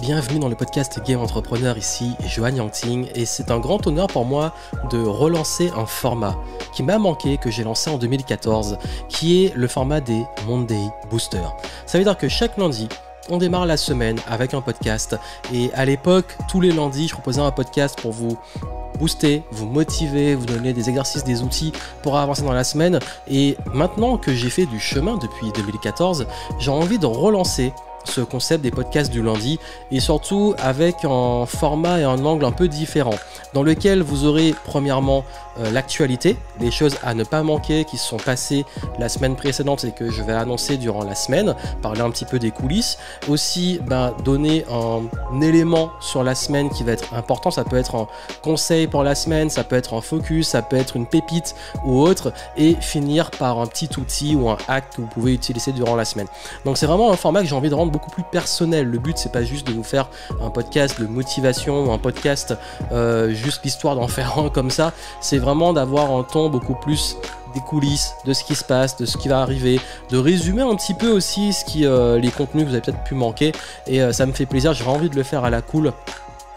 bienvenue dans le podcast Game Entrepreneur, ici Johan Yangting, et c'est un grand honneur pour moi de relancer un format qui m'a manqué, que j'ai lancé en 2014, qui est le format des Monday Boosters. Ça veut dire que chaque lundi, on démarre la semaine avec un podcast, et à l'époque, tous les lundis, je proposais un podcast pour vous booster, vous motiver, vous donner des exercices, des outils pour avancer dans la semaine. Et maintenant que j'ai fait du chemin depuis 2014, j'ai envie de relancer ce concept des podcasts du lundi, et surtout avec un format et un angle un peu différent, dans lequel vous aurez premièrement l'actualité, les choses à ne pas manquer qui se sont passées la semaine précédente et que je vais annoncer durant la semaine, parler un petit peu des coulisses, aussi donner un élément sur la semaine qui va être important. Ça peut être un conseil pour la semaine, ça peut être un focus, ça peut être une pépite ou autre, et finir par un petit outil ou un hack que vous pouvez utiliser durant la semaine. Donc c'est vraiment un format que j'ai envie de rendre beaucoup plus personnel. Le but, c'est pas juste de vous faire un podcast de motivation ou un podcast juste l'histoire d'en faire un comme ça. C'est vraiment d'avoir un ton beaucoup plus des coulisses, de ce qui se passe, de ce qui va arriver, de résumer un petit peu aussi les contenus que vous avez peut-être pu manquer, et ça me fait plaisir. J'ai envie de le faire à la cool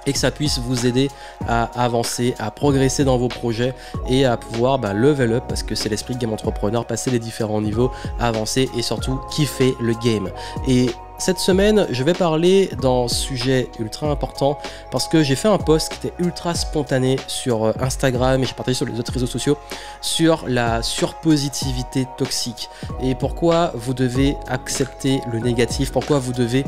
et que ça puisse vous aider à avancer, à progresser dans vos projets et à pouvoir level up, parce que c'est l'esprit de Game Entrepreneur, passer les différents niveaux, avancer et surtout kiffer le game. Et cette semaine, je vais parler d'un sujet ultra important parce que j'ai fait un post qui était ultra spontané sur Instagram, et j'ai partagé sur les autres réseaux sociaux, sur la surpositivité toxique et pourquoi vous devez accepter le négatif, pourquoi vous devez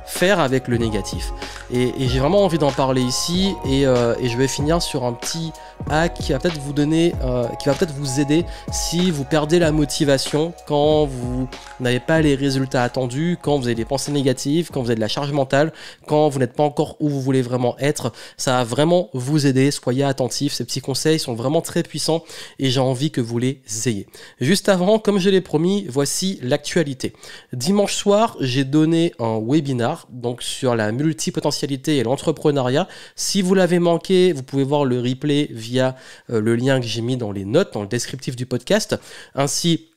faire avec le négatif. Et j'ai vraiment envie d'en parler ici, et je vais finir sur un petit hack qui va peut-être vous donner, qui va peut-être vous aider si vous perdez la motivation, quand vous n'avez pas les résultats attendus, quand vous avez des pensées négatives, quand vous avez de la charge mentale, quand vous n'êtes pas encore où vous voulez vraiment être. Ça va vraiment vous aider. Soyez attentifs, ces petits conseils sont vraiment très puissants et j'ai envie que vous les ayez. Juste avant, comme je l'ai promis, voici l'actualité. Dimanche soir, j'ai donné un webinar donc sur la multipotentialité et l'entrepreneuriat. Si vous l'avez manqué, vous pouvez voir le replay via le lien que j'ai mis dans les notes, dans le descriptif du podcast. Ainsi,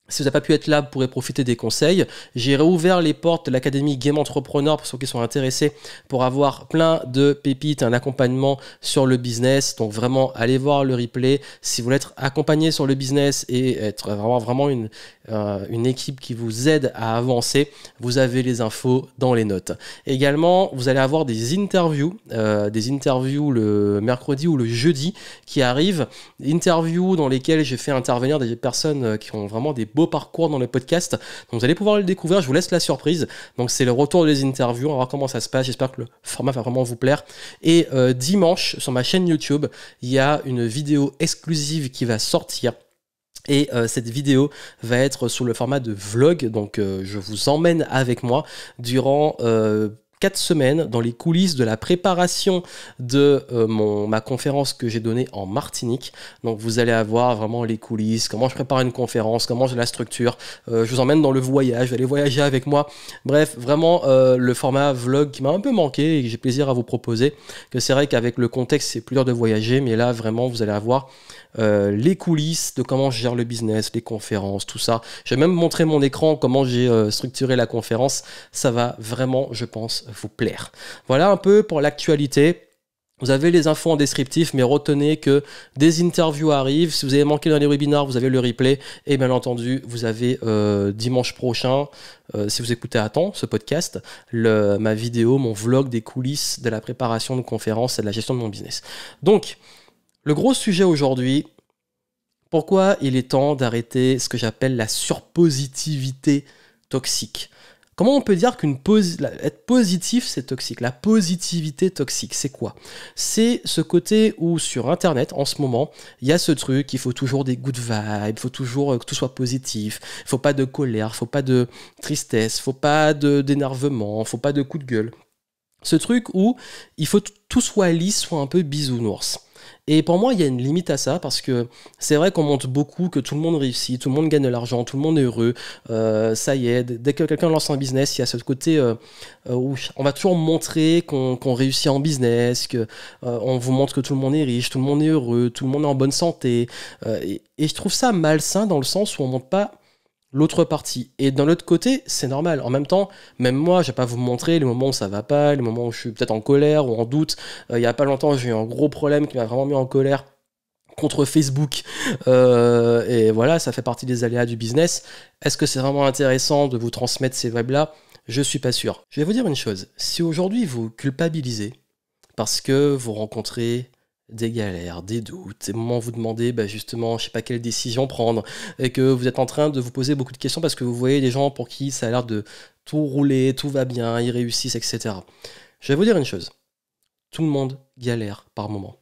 si vous n'avez pas pu être là, vous pourrez profiter des conseils. J'ai réouvert les portes de l'Académie Game Entrepreneur pour ceux qui sont intéressés, pour avoir plein de pépites, un accompagnement sur le business. Donc vraiment, allez voir le replay. Si vous voulez être accompagné sur le business et être vraiment une équipe qui vous aide à avancer, vous avez les infos dans les notes. Également, vous allez avoir des interviews le mercredi ou le jeudi qui arrivent. Interviews dans lesquelles j'ai fait intervenir des personnes qui ont vraiment des beau parcours dans le podcast, donc vous allez pouvoir le découvrir. Je vous laisse la surprise. Donc c'est le retour des interviews, on va voir comment ça se passe. J'espère que le format va vraiment vous plaire. Et dimanche sur ma chaîne YouTube, il y a une vidéo exclusive qui va sortir. Et cette vidéo va être sous le format de vlog, donc je vous emmène avec moi durant 4 semaines dans les coulisses de la préparation de ma conférence que j'ai donnée en Martinique. Donc vous allez avoir vraiment les coulisses, comment je prépare une conférence, comment je la structure. Je vous emmène dans le voyage, vous allez voyager avec moi. Bref, vraiment le format vlog qui m'a un peu manqué et que j'ai plaisir à vous proposer. Que c'est vrai qu'avec le contexte, c'est plus dur de voyager, mais là vraiment vous allez avoir les coulisses de comment je gère le business, les conférences, tout ça. Je vais même montrer mon écran, comment j'ai structuré la conférence. Ça va vraiment, je pense, vous plaire. Voilà un peu pour l'actualité. Vous avez les infos en descriptif, mais retenez que des interviews arrivent. Si vous avez manqué dans les webinaires, vous avez le replay. Et bien entendu, vous avez dimanche prochain, si vous écoutez à temps ce podcast, ma vidéo, mon vlog des coulisses de la préparation de conférences et de la gestion de mon business. Donc, le gros sujet aujourd'hui, pourquoi il est temps d'arrêter ce que j'appelle la surpositivité toxique. Comment on peut dire être positif, c'est toxique? La positivité toxique, c'est quoi? C'est ce côté où sur Internet, en ce moment, il y a ce truc, il faut toujours des good vibes, il faut toujours que tout soit positif, il ne faut pas de colère, il ne faut pas de tristesse, il ne faut pas d'énervement, il ne faut pas de coup de gueule. Ce truc où il faut que tout soit lisse, soit un peu bisounours. Et pour moi, il y a une limite à ça, parce que c'est vrai qu'on montre beaucoup que tout le monde réussit, tout le monde gagne de l'argent, tout le monde est heureux, ça y est, dès que quelqu'un lance un business, il y a ce côté où on va toujours montrer qu'on réussit en business, on vous montre que tout le monde est riche, tout le monde est heureux, tout le monde est en bonne santé, et je trouve ça malsain dans le sens où on montre pas l'autre partie. Et d'un autre côté, c'est normal. En même temps, même moi, je vais pas vous montrer les moments où ça va pas, les moments où je suis peut-être en colère ou en doute. Il y a pas longtemps, j'ai eu un gros problème qui m'a vraiment mis en colère contre Facebook. Et voilà, ça fait partie des aléas du business. Est-ce que c'est vraiment intéressant de vous transmettre ces vibes-là? Je suis pas sûr. Je vais vous dire une chose. Si aujourd'hui vous culpabilisez parce que vous rencontrez des galères, des doutes, des moments où vous demandez justement, je sais pas quelle décision prendre, et que vous êtes en train de vous poser beaucoup de questions parce que vous voyez des gens pour qui ça a l'air de tout rouler, tout va bien, ils réussissent, etc. Je vais vous dire une chose. Tout le monde galère par moment.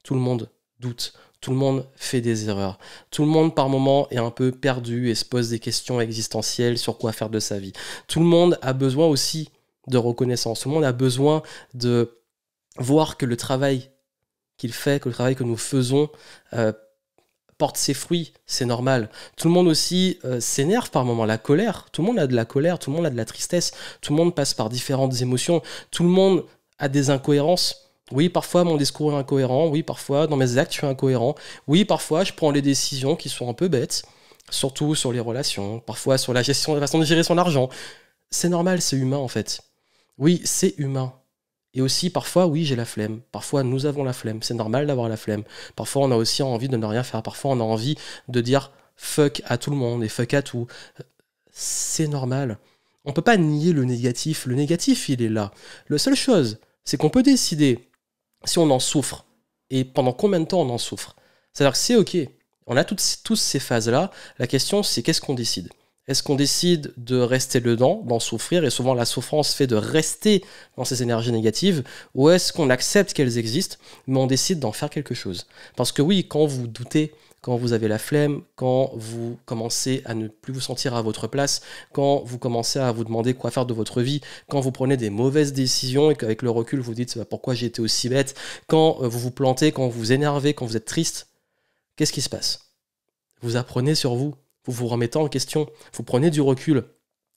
Tout le monde doute. Tout le monde fait des erreurs. Tout le monde, par moment, est un peu perdu et se pose des questions existentielles sur quoi faire de sa vie. Tout le monde a besoin aussi de reconnaissance. Tout le monde a besoin de voir que le travail qu'il fait, que le travail que nous faisons porte ses fruits. C'est normal. Tout le monde aussi s'énerve par moment. La colère. Tout le monde a de la colère. Tout le monde a de la tristesse. Tout le monde passe par différentes émotions. Tout le monde a des incohérences. Oui, parfois mon discours est incohérent. Oui, parfois dans mes actes je suis incohérent. Oui, parfois je prends des décisions qui sont un peu bêtes, surtout sur les relations, parfois sur la gestion, la façon de gérer son argent. C'est normal, c'est humain en fait. Oui, c'est humain. Et aussi, parfois, oui, j'ai la flemme. Parfois, nous avons la flemme. C'est normal d'avoir la flemme. Parfois, on a aussi envie de ne rien faire. Parfois, on a envie de dire fuck à tout le monde et fuck à tout. C'est normal. On peut pas nier le négatif. Le négatif, il est là. La seule chose, c'est qu'on peut décider si on en souffre et pendant combien de temps on en souffre. C'est-à-dire que c'est ok. On a tous ces phases-là. La question, c'est qu'est-ce qu'on décide? Est-ce qu'on décide de rester dedans, d'en souffrir, et souvent la souffrance fait de rester dans ces énergies négatives, ou est-ce qu'on accepte qu'elles existent, mais on décide d'en faire quelque chose? Parce que oui, quand vous doutez, quand vous avez la flemme, quand vous commencez à ne plus vous sentir à votre place, quand vous commencez à vous demander quoi faire de votre vie, quand vous prenez des mauvaises décisions et qu'avec le recul vous dites pourquoi j'ai été aussi bête, quand vous vous plantez, quand vous vous énervez, quand vous êtes triste, qu'est-ce qui se passe? Vous apprenez sur vous. Vous vous remettez en question, vous prenez du recul.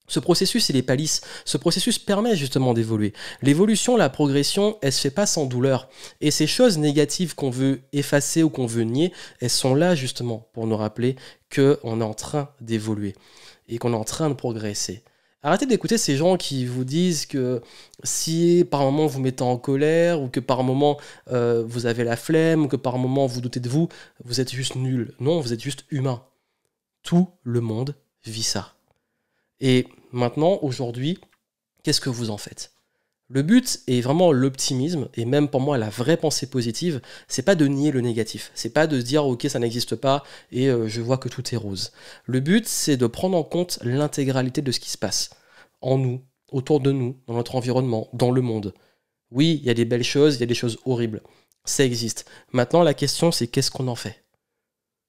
Ce processus, il est pas lisse. Ce processus permet justement d'évoluer. L'évolution, la progression, elle se fait pas sans douleur. Et ces choses négatives qu'on veut effacer ou qu'on veut nier, elles sont là justement pour nous rappeler qu'on est en train d'évoluer et qu'on est en train de progresser. Arrêtez d'écouter ces gens qui vous disent que si par moment vous mettez en colère ou que par moment vous avez la flemme ou que par moment vous doutez de vous, vous êtes juste nul. Non, vous êtes juste humain. Tout le monde vit ça. Et maintenant, aujourd'hui, qu'est-ce que vous en faites? Le but est vraiment l'optimisme, et même pour moi, la vraie pensée positive, c'est pas de nier le négatif. C'est pas de se dire, ok, ça n'existe pas, et je vois que tout est rose. Le but, c'est de prendre en compte l'intégralité de ce qui se passe. En nous, autour de nous, dans notre environnement, dans le monde. Oui, il y a des belles choses, il y a des choses horribles. Ça existe. Maintenant, la question, c'est qu'est-ce qu'on en fait?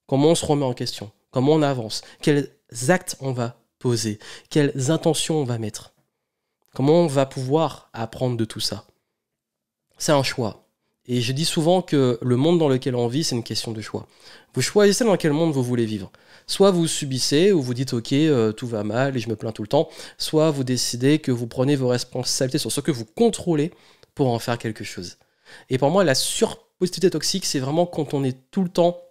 Comment on se remet en question? Comment on avance? Quels actes on va poser? Quelles intentions on va mettre? Comment on va pouvoir apprendre de tout ça? C'est un choix. Et je dis souvent que le monde dans lequel on vit, c'est une question de choix. Vous choisissez dans quel monde vous voulez vivre. Soit vous subissez, ou vous dites ok, tout va mal et je me plains tout le temps. Soit vous décidez que vous prenez vos responsabilités sur ce que vous contrôlez pour en faire quelque chose. Et pour moi, la surpositivité toxique, c'est vraiment quand on est tout le temps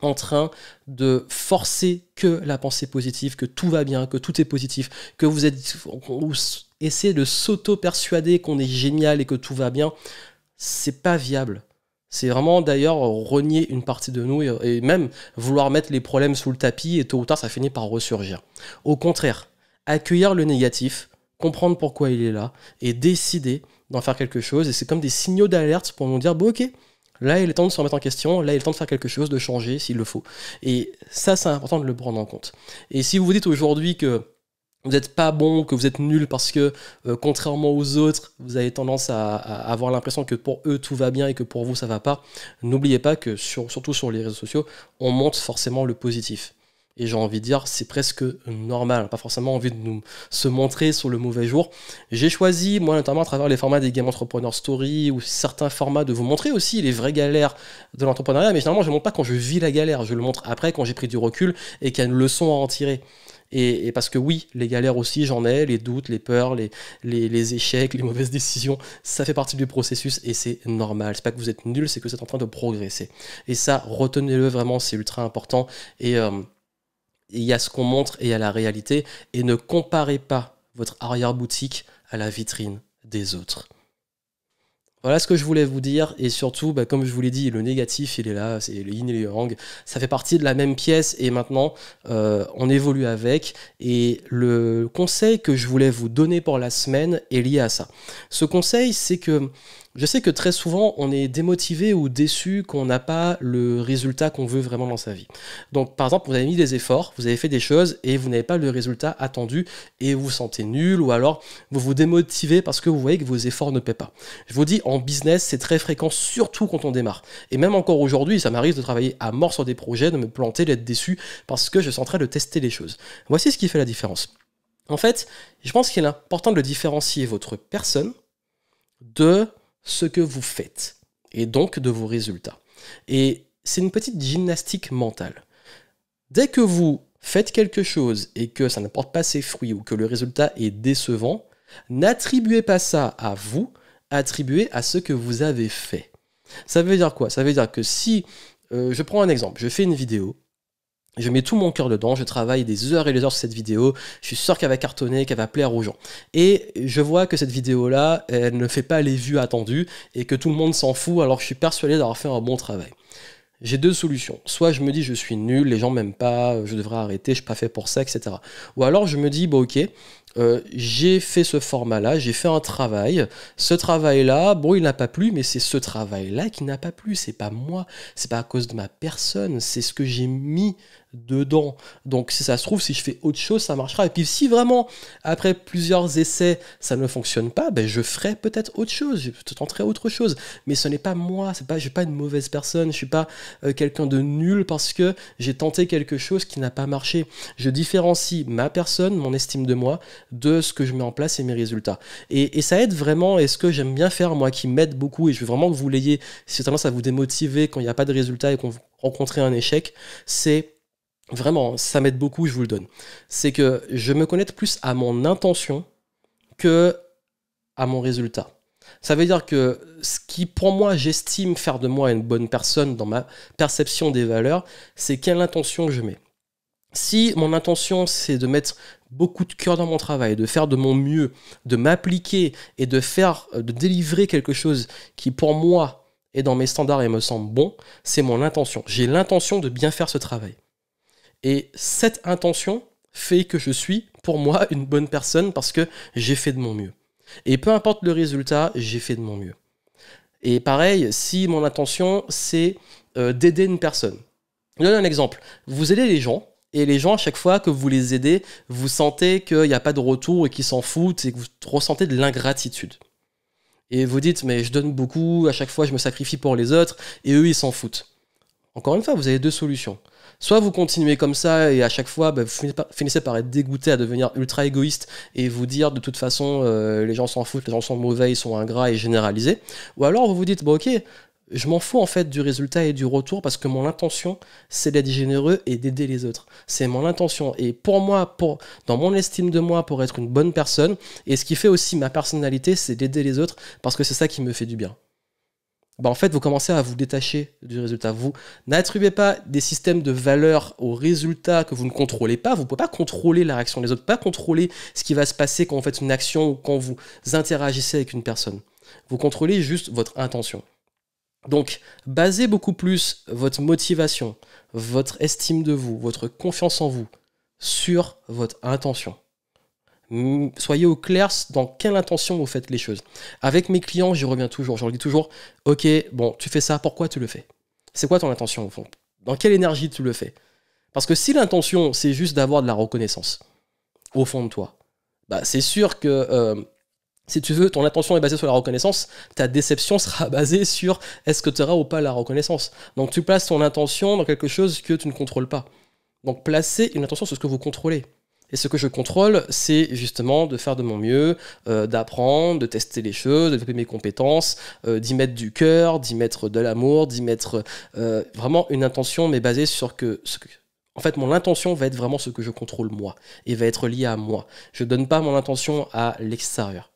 en train de forcer que la pensée positive, que tout va bien, que tout est positif, que vous essayez de s'auto-persuader qu'on est génial et que tout va bien, c'est pas viable. C'est vraiment d'ailleurs renier une partie de nous et même vouloir mettre les problèmes sous le tapis et tôt ou tard ça finit par ressurgir. Au contraire, accueillir le négatif, comprendre pourquoi il est là et décider d'en faire quelque chose. Et c'est comme des signaux d'alerte pour nous dire bon ok, là, il est temps de se remettre en question, là, il est temps de faire quelque chose, de changer s'il le faut. Et ça, c'est important de le prendre en compte. Et si vous vous dites aujourd'hui que vous n'êtes pas bon, que vous êtes nul parce que, contrairement aux autres, vous avez tendance à avoir l'impression que pour eux, tout va bien et que pour vous, ça va pas, n'oubliez pas que, surtout sur les réseaux sociaux, on montre forcément le positif. Et j'ai envie de dire, c'est presque normal. On n'a pas forcément envie de se montrer sur le mauvais jour. J'ai choisi, moi notamment à travers les formats des Game Entrepreneur Story ou certains formats, de vous montrer aussi les vraies galères de l'entrepreneuriat. Mais généralement, je ne montre pas quand je vis la galère. Je le montre après, quand j'ai pris du recul et qu'il y a une leçon à en tirer. Et parce que oui, les galères aussi, j'en ai, les doutes, les peurs, les échecs, les mauvaises décisions, ça fait partie du processus et c'est normal. C'est pas que vous êtes nul, c'est que vous êtes en train de progresser. Et ça, retenez-le vraiment, c'est ultra important. Et il y a ce qu'on montre et il y a la réalité. Et ne comparez pas votre arrière-boutique à la vitrine des autres. Voilà ce que je voulais vous dire, et surtout, comme je vous l'ai dit, le négatif, il est là, c'est le yin et le yang, ça fait partie de la même pièce, et maintenant, on évolue avec, et le conseil que je voulais vous donner pour la semaine est lié à ça. Ce conseil, c'est que je sais que très souvent, on est démotivé ou déçu qu'on n'a pas le résultat qu'on veut vraiment dans sa vie. Donc, par exemple, vous avez mis des efforts, vous avez fait des choses et vous n'avez pas le résultat attendu et vous vous sentez nul, ou alors vous vous démotivez parce que vous voyez que vos efforts ne paient pas. Je vous dis, en business, c'est très fréquent, surtout quand on démarre. Et même encore aujourd'hui, ça m'arrive de travailler à mort sur des projets, de me planter, d'être déçu parce que je suis en train de tester les choses. Voici ce qui fait la différence. En fait, je pense qu'il est important de différencier votre personne de ce que vous faites, et donc de vos résultats. Et c'est une petite gymnastique mentale. Dès que vous faites quelque chose et que ça n'apporte pas ses fruits ou que le résultat est décevant, n'attribuez pas ça à vous, attribuez à ce que vous avez fait. Ça veut dire quoi? Ça veut dire que si, je prends un exemple, je fais une vidéo, je mets tout mon cœur dedans, je travaille des heures et des heures sur cette vidéo, je suis sûr qu'elle va cartonner, qu'elle va plaire aux gens. Et je vois que cette vidéo-là, elle ne fait pas les vues attendues et que tout le monde s'en fout alors que je suis persuadé d'avoir fait un bon travail. J'ai deux solutions. Soit je me dis je suis nul, les gens m'aiment pas, je devrais arrêter, je suis pas fait pour ça, etc. Ou alors je me dis bon ok, j'ai fait ce format-là, j'ai fait un travail. Ce travail-là, bon, il n'a pas plu, mais c'est ce travail-là qui n'a pas plu. C'est pas moi, c'est pas à cause de ma personne, c'est ce que j'ai mis dedans. Donc, si ça se trouve, si je fais autre chose, ça marchera. Et puis, si vraiment, après plusieurs essais, ça ne fonctionne pas, ben, je ferai peut-être autre chose, je tenterai autre chose. Mais ce n'est pas moi, je suis pas une mauvaise personne, je suis pas quelqu'un de nul parce que j'ai tenté quelque chose qui n'a pas marché. Je différencie ma personne, mon estime de moi, de ce que je mets en place et mes résultats. Et ça aide vraiment, et ce que j'aime bien faire, moi, qui m'aide beaucoup, et je veux vraiment que vous l'ayez, si c'est tendance à vous démotiver quand il n'y a pas de résultat et qu'on vous rencontrez un échec, c'est vraiment, ça m'aide beaucoup, je vous le donne. C'est que je me connecte plus à mon intention que à mon résultat. Ça veut dire que ce qui, pour moi, j'estime faire de moi une bonne personne dans ma perception des valeurs, c'est quelle intention je mets. Si mon intention, c'est de mettre beaucoup de cœur dans mon travail, de faire de mon mieux, de m'appliquer et de délivrer quelque chose qui, pour moi, est dans mes standards et me semble bon, c'est mon intention. J'ai l'intention de bien faire ce travail. Et cette intention fait que je suis, pour moi, une bonne personne parce que j'ai fait de mon mieux. Et peu importe le résultat, j'ai fait de mon mieux. Et pareil, si mon intention, c'est d'aider une personne. Je donne un exemple. Vous aidez les gens, et les gens, à chaque fois que vous les aidez, vous sentez qu'il n'y a pas de retour et qu'ils s'en foutent, et que vous ressentez de l'ingratitude. Et vous dites, mais je donne beaucoup, à chaque fois je me sacrifie pour les autres, et eux, ils s'en foutent. Encore une fois, vous avez deux solutions. Soit vous continuez comme ça et à chaque fois vous finissez par être dégoûté à devenir ultra égoïste et vous dire de toute façon les gens s'en foutent, les gens sont mauvais, ils sont ingrats et généralisés. Ou alors vous vous dites bon ok, je m'en fous en fait du résultat et du retour parce que mon intention c'est d'être généreux et d'aider les autres. C'est mon intention et pour moi, dans mon estime de moi, pour être une bonne personne et ce qui fait aussi ma personnalité c'est d'aider les autres parce que c'est ça qui me fait du bien. En fait, vous commencez à vous détacher du résultat. Vous n'attribuez pas des systèmes de valeurs aux résultats que vous ne contrôlez pas. Vous ne pouvez pas contrôler la réaction des autres, pas contrôler ce qui va se passer quand vous faites une action ou quand vous interagissez avec une personne. Vous contrôlez juste votre intention. Donc, basez beaucoup plus votre motivation, votre estime de vous, votre confiance en vous sur votre intention. Soyez au clair dans quelle intention vous faites les choses. Avec mes clients, j'y reviens toujours. Je leur dis toujours, ok, bon, tu fais ça, pourquoi tu le fais? C'est quoi ton intention au fond? Dans quelle énergie tu le fais? Parce que si l'intention, c'est juste d'avoir de la reconnaissance au fond de toi, c'est sûr que si tu veux, ton intention est basée sur la reconnaissance, ta déception sera basée sur est-ce que tu auras ou pas la reconnaissance. Donc tu places ton intention dans quelque chose que tu ne contrôles pas. Donc placez une intention sur ce que vous contrôlez. Et ce que je contrôle, c'est justement de faire de mon mieux, d'apprendre, de tester les choses, de développer mes compétences, d'y mettre du cœur, d'y mettre de l'amour, d'y mettre vraiment une intention, mais basée sur en fait, mon intention va être vraiment ce que je contrôle moi, et va être liée à moi. Je ne donne pas mon intention à l'extérieur.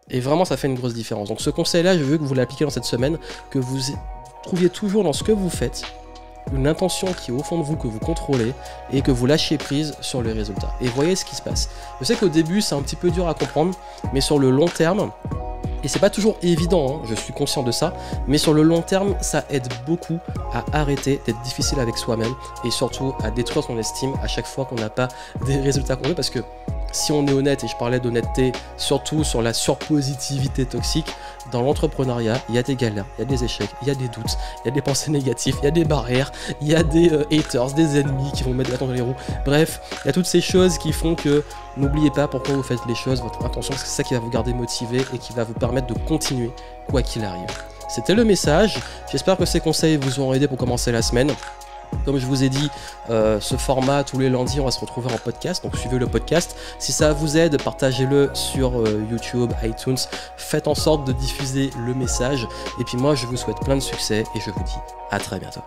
Et vraiment, ça fait une grosse différence. Donc ce conseil-là, je veux que vous l'appliquiez dans cette semaine, que vous trouviez toujours dans ce que vous faites une intention qui est au fond de vous, que vous contrôlez, et que vous lâchez prise sur les résultats. Et voyez ce qui se passe. Je sais qu'au début, c'est un petit peu dur à comprendre, mais sur le long terme, et c'est pas toujours évident, hein, je suis conscient de ça, mais sur le long terme, ça aide beaucoup à arrêter d'être difficile avec soi-même et surtout à détruire son estime à chaque fois qu'on n'a pas des résultats qu'on veut, parce que si on est honnête, et je parlais d'honnêteté surtout sur la surpositivité toxique, dans l'entrepreneuriat, il y a des galères, il y a des échecs, il y a des doutes, il y a des pensées négatives, il y a des barrières, il y a des haters, des ennemis qui vont mettre la tête dans les roues. Bref, il y a toutes ces choses qui font que n'oubliez pas pourquoi vous faites les choses, votre intention, parce que c'est ça qui va vous garder motivé et qui va vous permettre de continuer quoi qu'il arrive. C'était le message, j'espère que ces conseils vous auront aidé pour commencer la semaine. Comme je vous ai dit, ce format, tous les lundis, on va se retrouver en podcast, donc suivez le podcast. Si ça vous aide, partagez-le sur YouTube, iTunes, faites en sorte de diffuser le message. Et puis moi, je vous souhaite plein de succès et je vous dis à très bientôt.